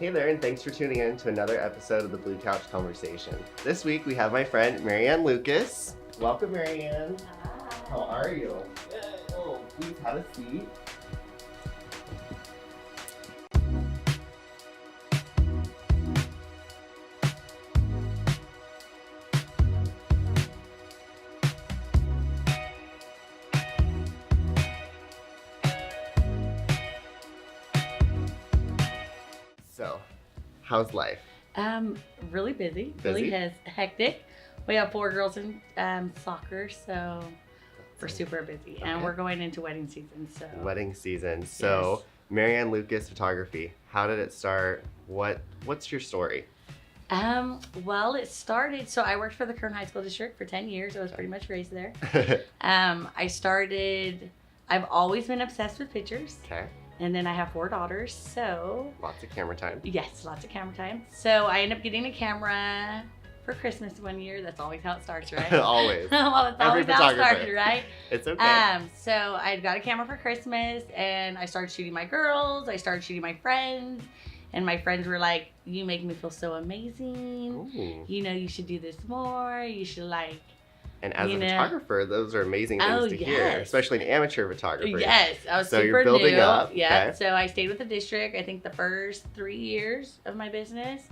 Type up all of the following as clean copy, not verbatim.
Hey there, and thanks for tuning in to another episode of the Blue Couch Conversation. This week we have my friend Marianne Lucas. Welcome, Marianne. Hi. How are you? Oh, please have a seat. So, how's life? Really busy. Busy? Really hectic. We have 4 girls in soccer, so we're super busy. And Okay. we're going into wedding season, so. Wedding season. So, Yes. Marianne Lucas Photography. How did it start? What's your story? Well, it started, so I worked for the Kern High School District for 10 years. I was pretty much raised there. I've always been obsessed with pictures. Okay. And then I have 4 daughters, so. Lots of camera time. Yes, lots of camera time. So I ended up getting a camera for Christmas one year. That's always how it starts, right? Always. Well, it's Every always how it photographer. started, right? It's okay. So I got a camera for Christmas and I started shooting my girls. I started shooting my friends. And my friends were like, you make me feel so amazing. Ooh. You know, you should do this more. You should like. And as You a know. photographer, those are amazing things Oh, to hear, yes. especially an amateur photographer. Yes, I was So super you're building new. up, Yeah, okay. so I stayed with the district, I think the first 3 years of my business.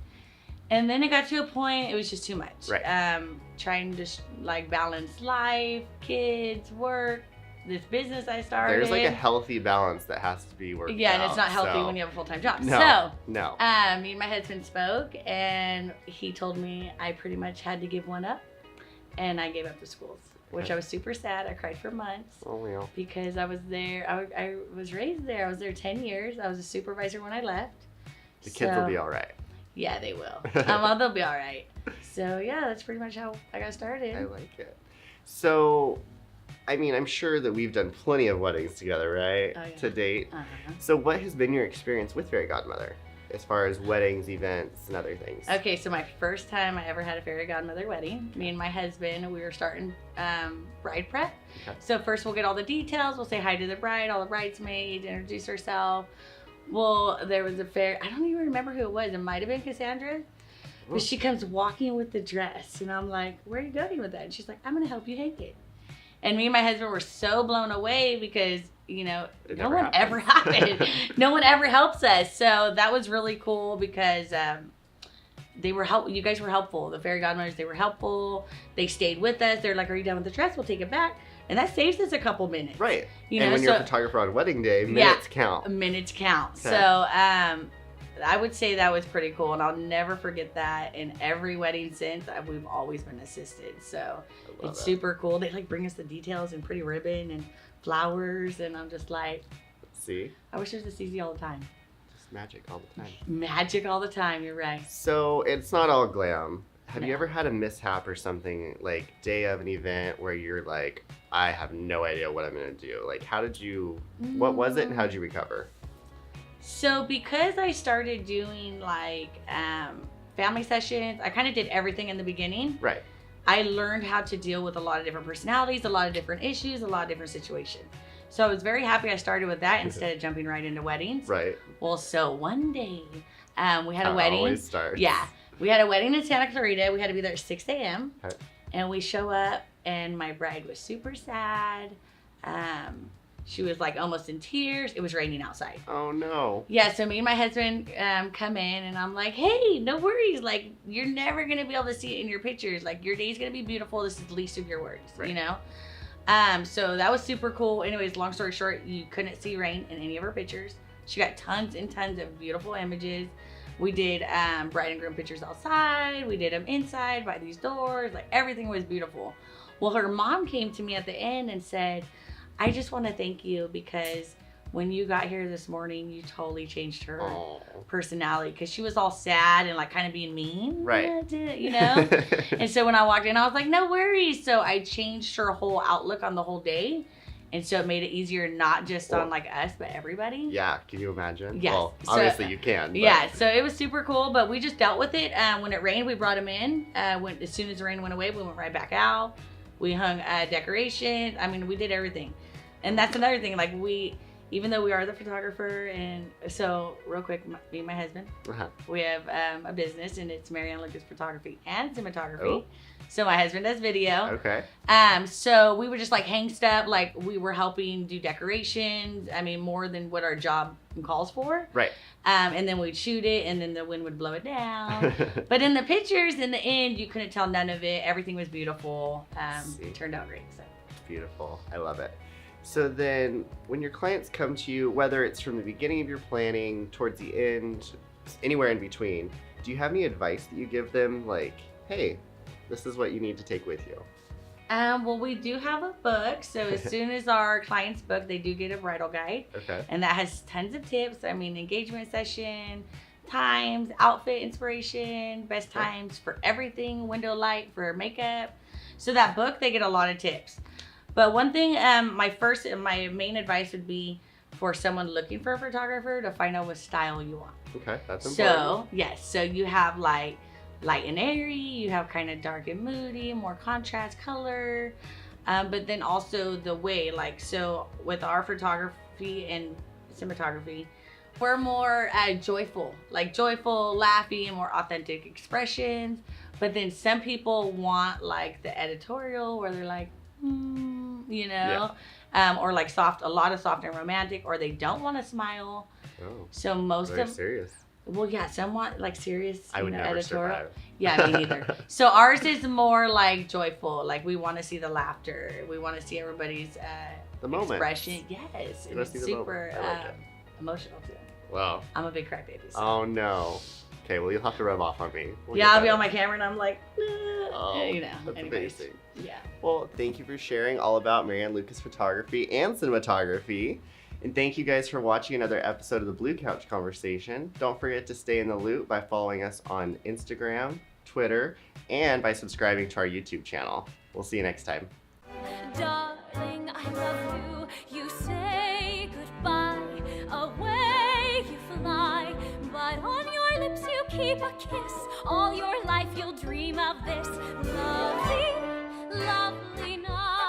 And then it got to a point, it was just too much. Right. Trying to like balance life, kids, work, this business I started. There's like a healthy balance that has to be worked Yeah, and it's out, not healthy so- when you have a full-time job. No, So, no. me and my husband spoke and he told me I pretty much had to give one up. And I gave up the schools, which Okay. I was super sad. I cried for months. Oh, yeah. Because I was there, I was raised there. I was there 10 years. I was a supervisor when I left. The kids will be all right. Yeah, they will. Well, they'll be all right. So yeah, that's pretty much how I got started. I like it. So, I mean, I'm sure that we've done plenty of weddings together, right? Oh, yeah. To date. Uh-huh. So what has been your experience with Fairy Godmother as far as weddings, events, and other things? Okay, so my first time I ever had a fairy godmother wedding, me and my husband, we were starting bride prep. Okay. So first we'll get all the details. We'll say hi to the bride, all the bridesmaids, introduce herself. Well, there was a fairy, I don't even remember who it was. It might have been Cassandra. Ooh. But she comes walking with the dress, and I'm like, where are you going with that? And she's like, I'm going to help you hang it. And me and my husband were so blown away because, you know, It no never one ever happened. No one ever helps us. So that was really cool because they were you guys were helpful. The fairy godmothers, they were helpful. They stayed with us. They're like, are you done with the dress? We'll take it back. And that saves us a couple minutes. Right. You and know, when you're a so photographer on wedding day, minutes count. minutes count. Okay. So I would say that was pretty cool. And I'll never forget that. In every wedding since, we've always been assisted. So I love it's that. super cool. They like bring us the details and pretty ribbon and flowers. And I'm just like, See? I wish it was this easy all the time. Just magic all the time. Magic all the time. You're right. So it's not all glam. Have you No. ever had a mishap or something, like day of an event where you're like, I have no idea what I'm going to do? Like, what was it and how did you recover? So because I started doing like family sessions, I kind of did everything in the beginning. Right. I learned how to deal with a lot of different personalities, a lot of different issues, a lot of different situations. So I was very happy I started with that instead of jumping right into weddings. Right. Well, so one day we had How a it wedding. always starts. Yeah, we had a wedding in Santa Clarita. We had to be there at 6 a.m. Okay. And we show up and my bride was super sad. She was like almost in tears. It was raining outside. Oh, no. Yeah, so me and my husband come in and I'm like, hey, no worries. Like, you're never going to be able to see it in your pictures. Like, your day's going to be beautiful. This is the least of your worries, Right. you know? So that was super cool. Anyways, long story short, you couldn't see rain in any of her pictures. She got tons and tons of beautiful images. We did bride and groom pictures outside. We did them inside by these doors. Like, everything was beautiful. Well, her mom came to me at the end and said, I just want to thank you because when you got here this morning, you totally changed her Oh. personality because she was all sad and like kind of being mean. Right. You know? And so when I walked in, I was like, no worries. So I changed her whole outlook on the whole day. And so it made it easier, not just on like us, but everybody. Yeah, can you imagine? Yes. Well, So- obviously you can. But Yeah, so it was super cool, but we just dealt with it. When it rained, we brought them in. As soon as the rain went away, we went right back out. We hung decorations. I mean, we did everything. And that's another thing. Like even though we are the photographer, and so real quick, me and my husband, we have a business, and it's Marianne Lucas Photography and Cinematography. Oh. So my husband does video. Okay. So we would just like hang stuff, like we were helping do decorations. I mean, more than what our job calls for. Right. And then we'd shoot it, and then the wind would blow it down. But in the pictures, in the end, you couldn't tell none of it. Everything was beautiful. It turned out great. So. Beautiful. I love it. So then, when your clients come to you, whether it's from the beginning of your planning, towards the end, anywhere in between, do you have any advice that you give them? Like, hey, this is what you need to take with you. Well, we do have a book. So as soon as our clients book, they do get a bridal guide. Okay. And that has tons of tips. I mean, engagement session, times, outfit inspiration, best times for everything, window light for makeup. So that book, they get a lot of tips. But one thing, my main advice would be for someone looking for a photographer to find out what style you want. Okay, that's important. So, yes. So you have like light and airy, you have kind of dark and moody, more contrast color, but then also the way, like, so with our photography and cinematography, we're more joyful, laughing, and more authentic expressions. But then some people want like the editorial where they're like, you know, or like a lot of soft and romantic, or they don't want to smile. Oh, so most very of serious. Well, yeah, somewhat like serious, I would never editorial. survive. Yeah, me neither. So ours is more like joyful. Like we want to see the laughter. We want to see everybody's the moment. Expression. Yes, and it's super emotional too. Wow. I'm a big crybaby. So. Oh no. Okay, well you'll have to rub off on me. I'll be on my camera and I'm like, you know. That's amazing. Yeah. Well, thank you for sharing all about Marianne Lucas Photography and Cinematography. And thank you guys for watching another episode of the Blue Couch Conversation. Don't forget to stay in the loop by following us on Instagram, Twitter, and by subscribing to our YouTube channel. We'll see you next time. Darling, I love you. You say goodbye. Away you fly. But on your lips you keep a kiss. All your life you'll dream of this lovely, lovely night.